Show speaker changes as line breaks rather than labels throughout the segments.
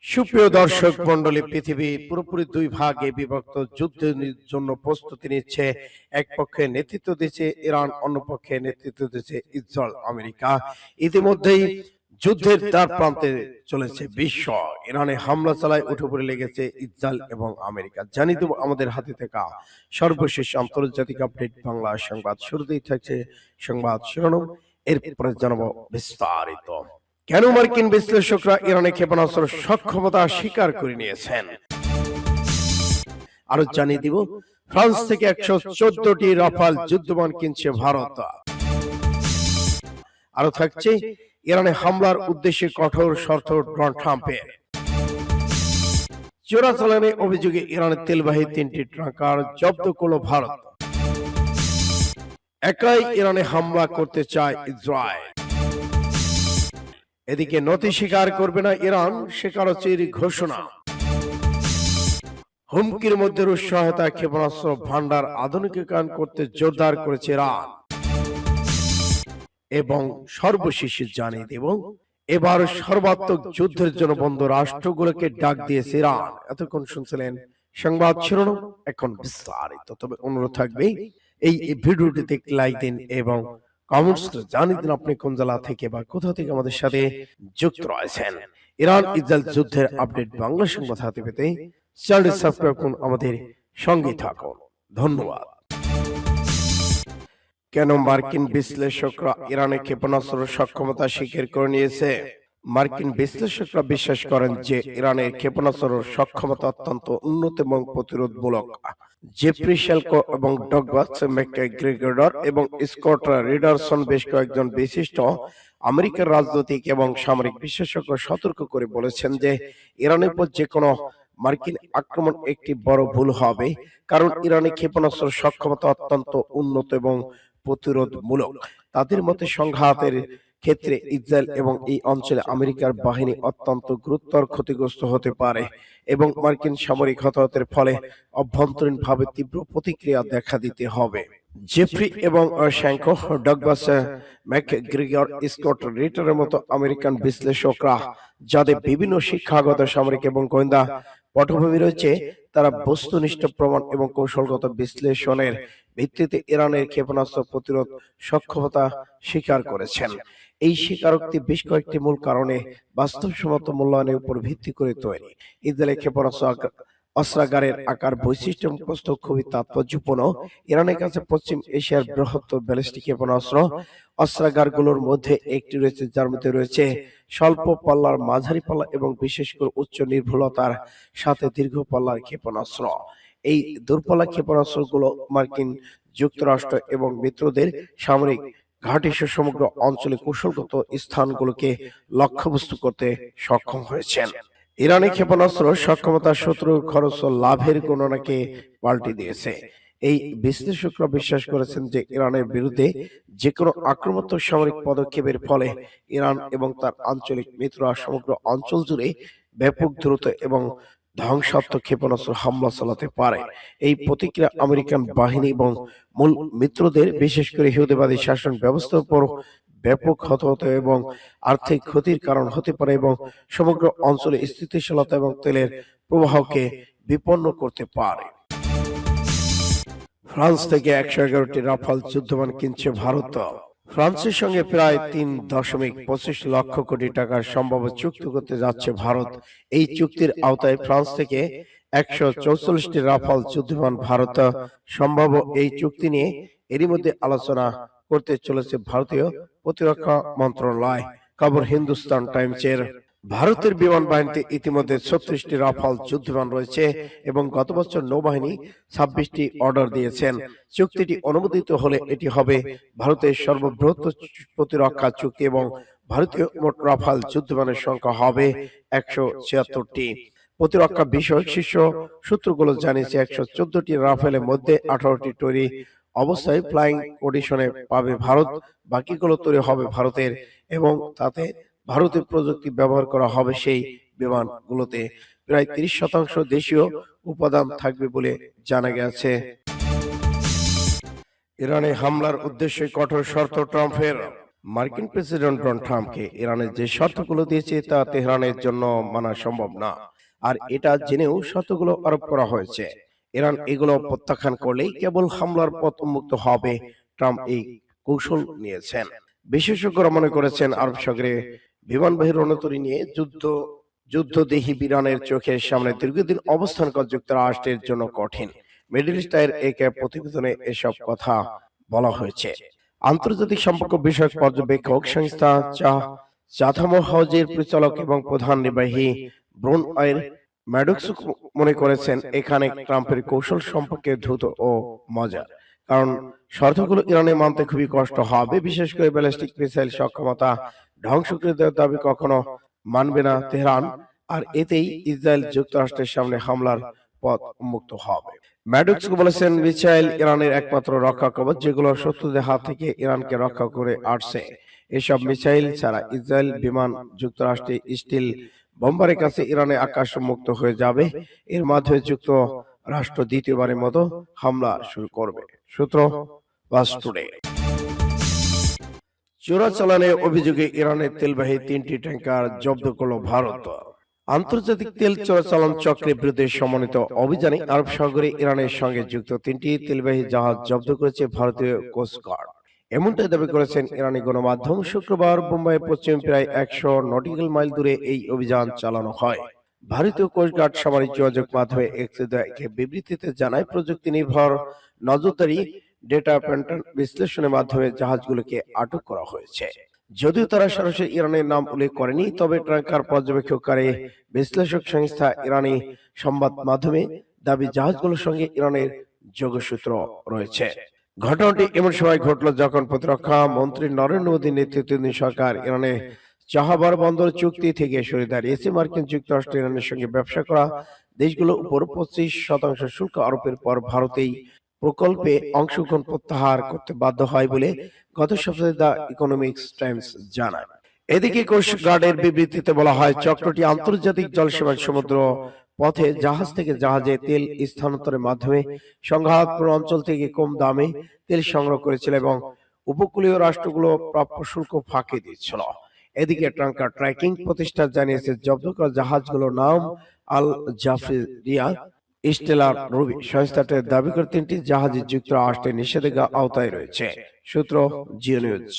সুপ্রিয় দর্শক মন্ডলী, পৃথিবী পুরোপুরি দুই ভাগে বিভক্ত। যুদ্ধের জন্য প্রস্তুতি নিচ্ছে। এক পক্ষে নেতৃত্ব দিচ্ছে ইরান, অন্য পক্ষে নেতৃত্ব দিচ্ছে ইসরায়েল আমেরিকা। ইতিমধ্যেই যুদ্ধের দ্বার প্রান্তে চলেছে বিশ্ব। ইরানে হামলা চালায় উঠে পড়ে লেগেছে ইসরায়েল এবং আমেরিকা। জানিয়ে দেব আমাদের হাতে থাকা সর্বশেষ আন্তর্জাতিক আপডেট বাংলা সংবাদ। শুরুতেই থাকছে সংবাদ শিরোনাম, এরপরে জানাবো বিস্তারিত। কেন মার্কিন বিশ্লেষকরা ইরানে ক্ষেপণাস্ত্র সক্ষমতা স্বীকার করে নিয়েছেন, আরো জানিয়ে দিব। ফ্রান্স থেকে 114টি রাফাল যুদ্ধবিমান কিনছে ভারত। আরো থাকছে ইরানে হামলার উদ্দেশ্যে কঠোর শর্ত ডোনাল্ড ট্রাম্পের। চোরাচালানি অভিযোগে ইরানের তেলবাহী 3টি ট্যাঙ্কার জব্দ করল ভারত। একাই ইরানে হামলা করতে চায় ইসরায়েল। এদিকে নথি স্বীকার করবে না ইরান, স্বীকারোক্তির ঘোষণা। হুমকির মধ্যে রুশ সহায়তা, ক্ষেপণাস্ত্র ভান্ডার আধুনিকীকরণ করতে জোরদার করেছে ইরান। এবং সর্বশেষ জানিয়ে দেব, এবার সর্বাত্মক যুদ্ধের জন্য বন্ধ রাষ্ট্রগুলোকে ডাক দিয়েছে ইরান। এতক্ষণ শুনছিলেন সংবাদ শিরোনাম, এখন বিস্তারিত। তবে অনুরোধ থাকবে এই ভিডিওটিতে লাইক দিন এবং কমেন্টস জানিয়ে দিন আপনি কোন জেলা থেকে বা কোথা থেকে আমাদের সাথে যুক্ত রয়েছেন। ইরান ইসরায়েল যুদ্ধের আপডেট বাংলা সংবাদ হাতে পেতে চ্যানেলটি সাবস্ক্রাইব করুন, আমাদের সঙ্গে থাকুন। ধন্যবাদ। কেন মার্কিন বিশ্লেষকরা ইরানের ক্ষেপণাস্ত্র সক্ষমতা স্বীকার করে নিয়েছে? মার্কিন বিশ্লেষকরা বিশ্বাস করেন যে ইরানের ক্ষেপণাস্ত্র সক্ষমতা অত্যন্ত উন্নত এবং প্রতিরোধমূলক। জেফ্রি শেলকো এবং ডগলাস ম্যাকগ্রেগর এবং স্কট রিডারসন বেশ কয়েকজন বিশিষ্ট আমেরিকার রাজনৈতিক এবং সামরিক বিশেষজ্ঞ সতর্ক করে বলেছেন যে ইরানের উপর যে কোনো মার্কিন আক্রমণ একটি বড় ভুল হবে, কারণ ইরানের ক্ষেপণাস্ত্র সক্ষমতা অত্যন্ত উন্নত এবং প্রতিরোধমূলক। তাদের মতে সংঘাতের ক্ষেত্রে ইসরায়েল এবং এই অঞ্চলে আমেরিকার বাহিনী অত্যন্ত গুরুতর ক্ষতিগ্রস্ত হতে পারে এবং মার্কিন সামরিক হতাহতের ফলে অভ্যন্তরীণভাবে তীব্র প্রতিক্রিয়া দেখা দিতে হবে। জেফ্রি এবং শ্যাঙ্কো, ডগলাস ম্যাকগ্রেগর, স্কট রিটারের মতো আমেরিকান বিশ্লেষকরা, যাদের বিভিন্ন শিক্ষাগত, সামরিক এবং গোয়েন্দা পটভূমি রয়েছে, তারা বস্তুনিষ্ঠ প্রমাণ এবং কৌশলগত বিশ্লেষণের ভিত্তিতে ইরানের ক্ষেপণাস্ত্র প্রতিরোধ সক্ষমতা স্বীকার করেছেন। এই স্বীকারোক্তি বেশ কয়েকটি মূল কারণে বাস্তবসম্মত মূল্যায়নের উপর ভিত্তি করে তৈরি। ইসরায়েলের ক্ষেপণাস্ত্র অস্ত্রাগারের আকার, বৈশিষ্ট্য এবং প্রস্তুত খুবই তাৎপর্যপূর্ণ। ইরানের কাছে পশ্চিম এশিয়ার বৃহত্তর ব্যালিস্টিক ক্ষেপণাস্ত্র অস্ত্রাগারগুলোর মধ্যে একটি রয়েছে, যার মধ্যে রয়েছে স্বল্প পাল্লার, মাঝারি পাল্লা এবং বিশেষ করে উচ্চ নির্ভুলতার সাথে দীর্ঘ পাল্লার ক্ষেপণাস্ত্র। এই দূরপাল্লা ক্ষেপণাস্ত্রগুলো মার্কিন যুক্তরাষ্ট্র এবং মিত্রদের সামরিক ঘাঁটি সহ সমগ্র অঞ্চলে কৌশলগত স্থানগুলোকে লক্ষ্যবস্তু করতে সক্ষম হয়েছেন। ইরানি ক্ষেপণাস্ত্র সক্ষমতা শত্রু খরচ ও লাভের গণনাকে পাল্টে দিয়েছে। এই বিশ্লেষকরা বিশ্বাস করেছেন যে ইরানের বিরুদ্ধে যে কোনো আক্রমণাত্মক সামরিক পদক্ষেপের ফলে ইরান এবং তার আঞ্চলিক মিত্ররা সমগ্র অঞ্চল জুড়ে ব্যাপক দ্রুত এবং ধ্বংসাত্মক ক্ষেপণাস্ত্র হামলা চালাতে পারে। এই প্রতিক্রিয়া আমেরিকান বাহিনী এবং মূল মিত্রদের, বিশেষ করে ইহুদিবাদী শাসন ব্যবস্থার উপর ব্যাপক হতাহত এবং আর্থিক ক্ষতির কারণ হতে পারে এবং সমগ্র অঞ্চলে স্থিতিশীলতা এবং তেলের প্রবাহকে বিপন্ন করতে পারে। ফ্রান্স থেকে 111টি রাফাল যুদ্ধবিমান কিনছে ভারত। ফ্রান্সের সঙ্গে প্রায় 3.25 লক্ষ কোটি টাকার সম্ভাব্য চুক্তি করতে যাচ্ছে ভারত। এই চুক্তির আওতায় ফ্রান্স থেকে 144টি রাফাল যুদ্ধবিমান ভারত সম্ভাব্য। এই চুক্তি নিয়ে এরই মধ্যে আলোচনা করতে চলেছে ভারতীয় প্রতিরক্ষা মন্ত্রণালয়। খবর হিন্দুস্তান টাইমসের। ভারতের বিমান বাহিনীতে ইতিমধ্যে 36টি রাফাল যুদ্ধবিমান রয়েছে এবং গত বছর নৌবাহিনী 26টি অর্ডার দিয়েছেন। চুক্তিটি অনুমোদিত হলে এটি হবে ভারতের সর্ববৃহৎ প্রতিরক্ষা চুক্তি এবং ভারতীয় মোট রাফাল যুদ্ধবিমানের সংখ্যা হবে 176টি। প্রতিরক্ষা বিষয়ক শীর্ষ সূত্রগুলো জানিয়েছে 114টি রাফেলের মধ্যে 18টি তৈরি অবস্থায় ফ্লাইং কন্ডিশনে পাবে ভারত। বাকিগুলো তৈরি হবে ভারতের এবং তাতে ভারতের প্রযুক্তি ব্যবহার করা হবে সেই বিমানগুলোতে। প্রায় 30% দেশীয় উপাদান থাকবে বলে জানা গেছে। ইরানে হামলার উদ্দেশ্যে কঠোর শর্ত ট্রাম্পের। মার্কিন প্রেসিডেন্ট ডোনাল্ড ট্রাম্পকে ইরানের যে শর্তগুলো দিয়েছে তা তেহরানের জন্য মানা সম্ভব না। আর এটা জেনেও শর্তগুলো আরোপ করা হয়েছে। ইরান এগুলো প্রত্যাখ্যান করলেই কেবল হামলার পথ উন্মুক্ত হবে। ট্রাম্প এই কৌশল নিয়েছেন। বিশেষজ্ঞরা মনে করেছেন আরব সাগরে বিমানবাহী রণতরী নিয়ে যুদ্ধদেহী ইরানের চোখের সামনে দীর্ঘদিন অবস্থান করা যুক্তরাষ্ট্রের জন্য কঠিন। মিডল ইস্ট আইয়ের এক প্রতিবেদনে এসব কথা বলা হয়েছে। আন্তর্জাতিক সম্পর্ক বিষয়ক পর্যবেক্ষক সংস্থা চাথাম হাউজের পরিচালক এবং প্রধান নির্বাহী ব্রুন আয়ের ম্যাডক্স মনে করেছেন এখানে ট্রাম্পের কৌশল সম্পর্কে দ্রুত ও মজা, কারণ শর্তগুলো ইরানে মানতে খুবই কষ্ট হবে। বিশেষ করে ব্যালিস্টিক মিসাইল সক্ষমতা ধ্বংসকৃতের দাবি কখনো মানবে না তেহরান। আর এতেই ইসরায়েল যুক্তরাষ্ট্রের সামনে হামলার পথ উন্মুক্ত হবে। ম্যাডক্স বলেছেন মিসাইল ইরানের একমাত্র রক্ষা কবচ, যেগুলো শত্রুদের হাত থেকে ইরানকে রক্ষা করে আসছে। এসব মিসাইল ছাড়া ইসরায়েল বিমান যুক্তরাষ্ট্রে স্টিল বোম্বারের কাছে ইরানে আকাশ মুক্ত হয়ে যাবে। এর মাধ্যমে যুক্তরাষ্ট্র দ্বিতীয়বারের মতো হামলা শুরু করবে। সূত্র বাস টুডে। চোরাচালানের অভিযোগে ইরানের তেলবাহী 3টি ট্যাঙ্কার জব্দ করল ভারত। আন্তর্জাতিক তেল চোরাচালান চক্রের বিরুদ্ধে সমন্বিত অভিযানে আরব সাগরে ইরানের সঙ্গে যুক্ত 3টি তেলবাহী জাহাজ জব্দ করেছে ভারতীয় কোস্টগার্ড। এমনটাই দাবি করেছেন ইরানি গণমাধ্যম। শুক্রবার বোম্বাইয়ের পশ্চিমে প্রায় 100 নটিক্যাল মাইল দূরে এই অভিযান চালানো হয়। ভারতীয় কোস্টগার্ড সামরিক যোগাযোগ মাধ্যমে এক বিবৃতিতে জানায়, প্রযুক্তি নির্ভর নজরদারি ডেটা প্যাটার্ন বিশ্লেষণের মাধ্যমে জাহাজগুলোকে আটক করা হয়েছে। যদিও তারা সরাসরি ইরানের নাম উল্লেখ করেনি, তবে ট্যাঙ্কার পর্যবেক্ষককারী বিশ্লেষক সংস্থা ইরানি সংবাদ মাধ্যমে দাবি জাহাজগুলোর সঙ্গে ইরানের যোগসূত্র রয়েছে। ঘটনাটি এমন সময় ঘটল যখন প্রতিরক্ষা মন্ত্রী নরেন্দ্র মোদীর নেতৃত্বাধীন সরকার ইরানে চাবাহার বন্দর চুক্তি থেকে সরে দাঁড়িয়েছে। মার্কিন যুক্তরাষ্ট্র ইরানের সঙ্গে ব্যবসা করা দেশগুলোর উপর 25% শুল্ক আরোপের পর ভারতেই প্রকল্পে অংশগ্রহণ প্রত্যাহার করতে বাধ্য হয় বলে গত সপ্তাহে দ্য ইকোনমিক্স টাইমস জানায়। এদিকে কোস্ট গার্ডের বিবৃতিতে বলা হয়, চক্রটি আন্তর্জাতিক জলসীমা সমুদ্র পথে জাহাজ থেকে জাহাজে তেল স্থানান্তরের মাধ্যমে সংঘাতপূর্ণ অঞ্চল থেকে কম দামে তেল সংগ্রহ করেছিল এবং উপকূলীয় রাষ্ট্রগুলো প্রাপ্য শুল্ক ফাঁকি দিচ্ছিল। এদিকে ট্যাঙ্কার ট্র্যাকিং প্রতিষ্ঠান জানিয়েছে, জব্দ করা জাহাজগুলোর নাম আল জাফরিয়া, স্টেলার, রুবি। সংস্থাটির দাবি করে 3টি জাহাজই যুক্তরাষ্ট্রের নিষেধাজ্ঞা আওতায় রয়েছে। সূত্র জিও নিউজ।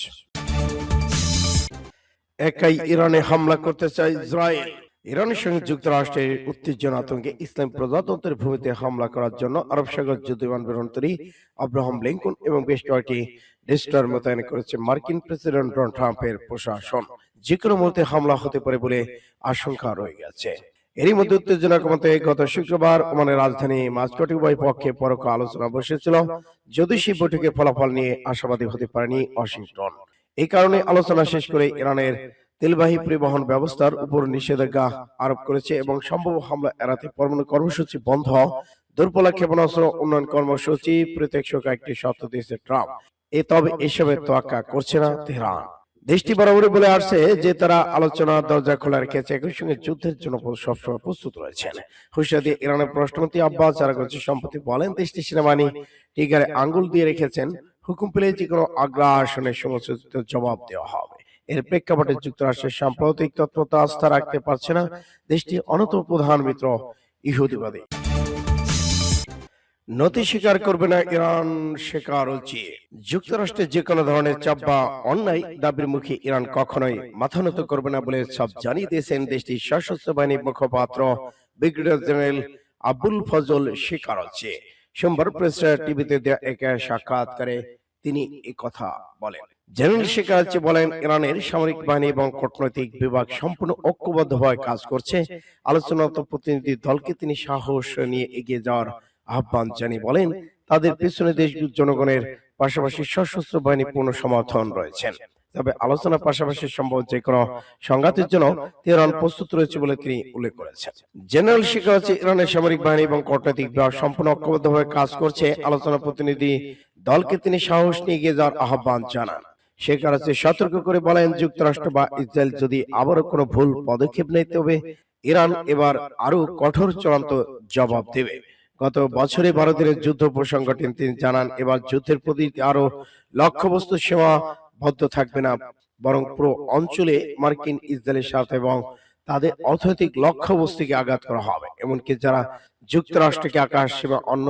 একাই ইরানে হামলা করতে চায় ইসরায়েল। ইরানের সঙ্গে যুক্তরাষ্ট্রের উত্তেজনা আতঙ্কে ইসলাম প্রজাতন্ত্রের ভূমিতে হামলা করার জন্য আরব সাগর যুদ্ধবিমান বিমানতরী আব্রাহাম লিঙ্কন এবং বেশ কয়েকটি ডেস্ট্রয়ার মোতায়েন করেছে মার্কিন প্রেসিডেন্ট ডোনাল্ড ট্রাম্পের প্রশাসন। যে কোনো মুহূর্তে হামলা হতে পারে বলে আশঙ্কা রয়ে গেছে। এরই মধ্যে উত্তেজনা কমাতে গত শুক্রবার ওমানের রাজধানী মাস্কটে উভয় পক্ষে পরোক্ষ আলোচনা বসেছিল। যদি সেই বৈঠকের ফলাফল নিয়ে আশাবাদী হতে পারেনি ওয়াশিংটন। এই কারণে আলোচনা শেষ করে ইরানের তেলবাহী পরিবহন ব্যবস্থার উপর নিষেধাজ্ঞা আরোপ করেছে এবং সম্ভব হামলা এড়াতে পরমাণু কর্মসূচি বন্ধ, দূরপাল্লা ক্ষেপণাস্ত্র উন্নয়ন কর্মসূচি পরিত্যাগ একটি শর্ত দিয়েছে ট্রাম্প। তবে এসবের তোয়াক্কা করছে না তেহরান। দেশটি বরাবরই বলে আসছে যে তারা আলোচনার দরজা খোলা রেখেছে, একই সঙ্গে যুদ্ধের জন্য সবসময় প্রস্তুত রয়েছেন। হুঁশিয়ারি দিয়ে ইরানের পররাষ্ট্রমন্ত্রী আব্বাস আরাগচি সম্প্রতি বলেন, দেশটির সেনাবাহিনী টিকারে আঙ্গুল দিয়ে রেখেছেন, হুকুম পেলে যে কোনো আগ্রাসনের সমুচিত জবাব দেওয়া হবে। এর প্রেক্ষাপটে যুক্তরাষ্ট্রের সাম্প্রতিক তৎপরতা আস্থা রাখতে পারছে না দেশটি অন্যতম প্রধান মিত্র ইহুদিবাদী। নতি স্বীকার করবে না ইরান, স্বীকারোচিত। যুক্তরাষ্ট্রের যে কোনো ধরনের চাপ বা অন্যায় দাবির মুখে ইরান কখনোই মাথা নত করবে না বলে সব জানিয়ে দিয়েছেন দেশটির সশস্ত্র বাহিনীর মুখপাত্র ব্রিগেডিয়ার জেনারেল আবুল ফজল স্বীকারোচিত। সোমবার প্রেস টিভিতে দেয়া এক সাক্ষাৎকারে তিনি এই কথা বলেন। জেনারেল স্বীকারোচিত বলেন, ইরানের সামরিক বাহিনী এবং কূটনৈতিক বিভাগ সম্পূর্ণ ঐক্যবদ্ধভাবে কাজ করছে। আলোচনারত প্রতিনিধি দলকে তিনি সাহস নিয়ে এগিয়ে যাওয়ার আহ্বান জানিয়ে বলেন, তাদের পেছনে দেশ জনগণের পাশাপাশি সশস্ত্র বাহিনী পূর্ণ সমর্থন রয়েছেন। তবে আলোচনার পাশাপাশি সম্ভব যে কোনো সংঘাতের জন্য তেহরান প্রস্তুত রয়েছে বলে তিনি উল্লেখ করেছেন। জেনারেল স্বীকারোচিত ইরানের সামরিক বাহিনী এবং কূটনৈতিক বিভাগ সম্পূর্ণ ঐক্যবদ্ধভাবে কাজ করছে। আলোচনা প্রতিনিধি দলকে তিনি সাহস নিয়ে এগিয়ে যাওয়ার আহ্বান জানান। স্বীকারোচিত সতর্ক করে বলেন, যুক্তরাষ্ট্র বা ইসরায়েল যদি আবারও কোনো ভুল পদক্ষেপ নেয় তবে ইরান এবার আরো কঠোর চূড়ান্ত জবাব দেবে। গত বছরে ভারতের যুদ্ধ প্রসঙ্গে তিনি জানান, এবার যুদ্ধের প্রতি আরো লক্ষ্যবস্তু সীমা বদ্ধ থাকবে না, বরং পুরো অঞ্চলে মার্কিন ইসরায়েলের স্বার্থ এবং তাদের অর্থনৈতিক লক্ষ্যবস্তুকে আঘাত করা হবে। এমনকি যারা যুক্তরাষ্ট্রকে আকাশ সীমা অন্য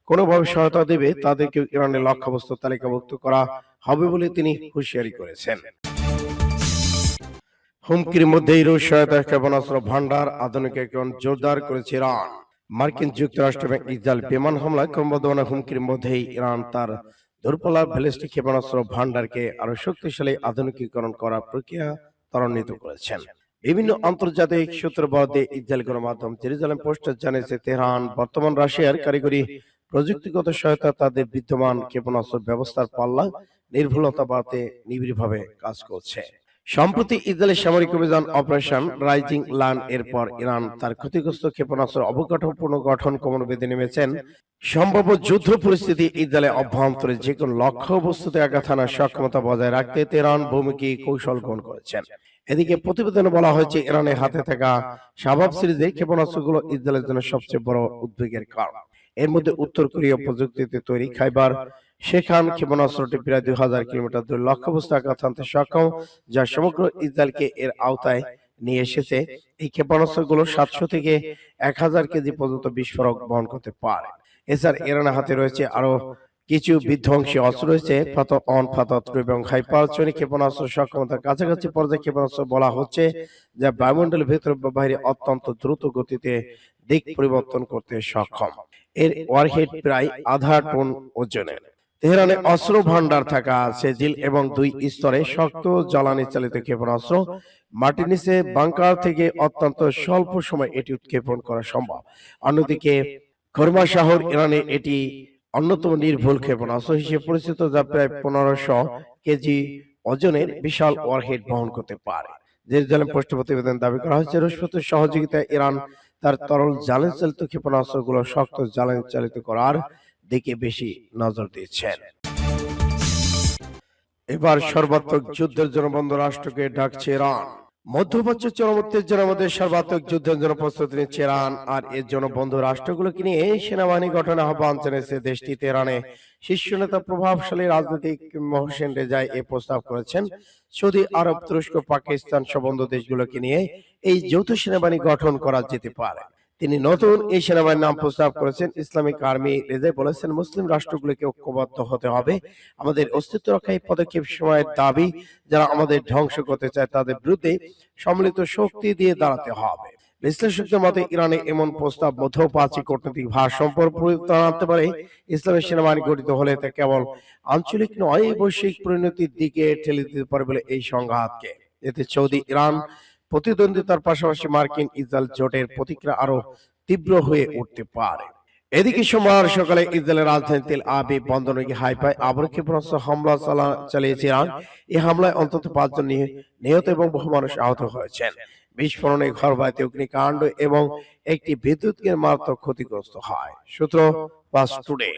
কোনোভাবে সহায়তা দেবে তাদেরকে ইরানের লক্ষ্যবস্তু তালিকাভুক্ত করা হবে বলে তিনি হুঁশিয়ারি করেছেন। হুমকির মধ্যেই রুশ সহায়তা ক্ষেপণাস্ত্র ভান্ডার আধুনিকীকরণ জোরদার করেছে ইরান। মার্কিন যুক্তরাষ্ট্র এবং ইসরায়েল বিমান হামলায় ক্রমবর্ধমান হুমকির মধ্যেই ইরান তার দূরপাল্লার ব্যালিস্টিক ক্ষেপণাস্ত্র ভান্ডারকে আরো শক্তিশালী আধুনিকীকরণ করার প্রক্রিয়া ত্বরান্বিত করেছেন। বিভিন্ন আন্তর্জাতিক সূত্র বরাদ্দে ইসরায়েল গণমাধ্যম জেরুজালেম পোস্ট জানিয়েছে, তেহরান বর্তমান রাশিয়ার কারিগরি প্রযুক্তিগত সহায়তা তাদের বিদ্যমান ক্ষেপণাস্ত্র ব্যবস্থার পাল্লা নির্ভুলতা বাড়াতে নিবিড়ভাবে কাজ করছে। সম্প্রতি ইসরায়েলের সামরিক অভিযান অপারেশন রাইজিং লায়ন এর পর ইরান তার ক্ষতিগ্রস্ত ক্ষেপণাস্ত্র অবকাঠামো পুনর্গঠন কর্মবিধি নেমেছেন। সম্ভাব্য যুদ্ধ পরিস্থিতি ইসরায়েলের অভ্যন্তরে যে কোনো লক্ষ্য বস্তুতে আঘাত হানার সক্ষমতা বজায় রাখতে তেহরান বহুমুখী কৌশল গ্রহণ করেছেন। এদিকে প্রতিবেদনে বলা হয়েছে, ইরানের হাতে থাকা শাবাব সিরিজের ক্ষেপণাস্ত্রগুলো ইসরায়েলের জন্য সবচেয়ে বড় উদ্বেগের কারণ। এর মধ্যে উত্তর কোরীয় প্রযুক্তিতে তৈরি খাইবার সেখান ক্ষেপণাস্ত্রটি প্রায় 2000 কিলোমিটার দূরে লক্ষ্যবস্তু আঘাত হানতে সক্ষম, যা সমগ্র ইসরায়েলকে এর আওতায় নিয়ে এসেছে। এই ক্ষেপণাস্ত্রগুলো 700 থেকে 1000 কেজি পর্যন্ত বিস্ফোরক বহন করতে পারে। এছাড়া ইরানের হাতে রয়েছে আরো কিছু বিধ্বংসী অস্ত্র রয়েছে। ফাতাত এবং হাইপারসনিক ক্ষেপণাস্ত্র সক্ষমতার কাছাকাছি পর্যায়ে ক্ষেপণাস্ত্র বলা হচ্ছে, যা বায়ুমণ্ডলের ভেতর বা বাইরে অত্যন্ত দ্রুত গতিতে দিক পরিবর্তন করতে সক্ষম। এর ওয়ারহেড প্রায় আধা টন ওজনের। তেহরানে অস্ত্র ভান্ডার থাকা সেজিল এবং 2 স্তরে শক্ত জ্বালানি চালিত ক্ষেপণাস্ত্র মাটির নিচে বাংকার থেকে অত্যন্ত স্বল্প সময় এটি উৎক্ষেপণ করা সম্ভব। অন্যদিকে খরমা শহর ইরানে এটি অন্যতম নির্ভুল ক্ষেপণাস্ত্র হিসেবে পরিচিত, যা প্রায় 1500 কেজি ওজনের বিশাল ওয়ারহেড বহন করতে পারে। জেরুজালেম পোস্ট প্রতিবেদন দাবি করা হয়েছে, রুশপতির সহযোগিতায় ইরান তার তরল জ্বালানি চালিত ক্ষেপণাস্ত্রগুলো শক্ত জ্বালানি চালিত করার দিকে বেশি নজর দিচ্ছেন। এবার সর্বাত্মক যুদ্ধের জন্য বন্ধু রাষ্ট্রকে ডাকছে ইরান। মধ্যপ্রাচ্য চরম উত্তেজনার মধ্যে সর্বাত্মক যুদ্ধের জন্য প্রস্তুতি নিচ্ছে ইরান, আর এর জন্য বন্ধু রাষ্ট্রগুলোকে নিয়ে সেনাবাহিনী গঠনের আহ্বান জানিয়েছে দেশটি। তেহরানে শীর্ষ নেতা প্রভাবশালী রাজনৈতিক মোহসেন রেজাই এ প্রস্তাব করেছেন। সৌদি আরব, তুরস্ক, পাকিস্তান সহ বন্ধু দেশগুলোকে নিয়ে এই যৌথ সেনাবাহিনী গঠন করা যেতে পারে। তিনি নতুন এই সেনাবাহিনীর নাম প্রস্তাব করেছেন ইসলামিক আর্মি। রেজাই বলেছেন, মুসলিম রাষ্ট্রগুলোকে ঐক্যবদ্ধ হতে হবে। আমাদের অস্তিত্ব রক্ষায় পদক্ষেপ সময়ের দাবি। যারা আমাদের ধ্বংস করতে চায় তাদের বিরুদ্ধে সম্মিলিত শক্তি দিয়ে দাঁড়াতে হবে। বিশ্লেষকদের মতে ইরানে এমন প্রস্তাব মধ্যপ্রাচ্যে কূটনৈতিক ভারসাম্য পরিবর্তন আনতে পারে। ইসলামী সেনাবাহিনী গঠিত হলে তা কেবল আঞ্চলিক নয়, বৈশ্বিক পরিণতির দিকে ঠেলে দিতে পারে বলে এই সংঘাতকে। এতে সৌদি ইরান প্রতিদ্বন্দ্বিতার পাশাপাশি মার্কিন ইসরায়েল জোটের প্রতিক্রিয়া আরো তীব্র হয়ে উঠতে পারে। এদিকে সোমবার সকালে ইসরায়েলের রাজধানী তেল আবিব বন্দরে হাইফায় আবার ক্ষেপণাস্ত্র হামলা চালিয়েছে ইরান। এই হামলায় অন্তত 5 জন নিহত এবং বহু মানুষ আহত হয়েছেন। বিস্ফোরণে ঘরবাড়িতে অগ্নিকাণ্ড এবং একটি বিদ্যুৎ কেন্দ্র মারাত্মক ক্ষতিগ্রস্ত হয়। সূত্র ফাস্ট টুডে।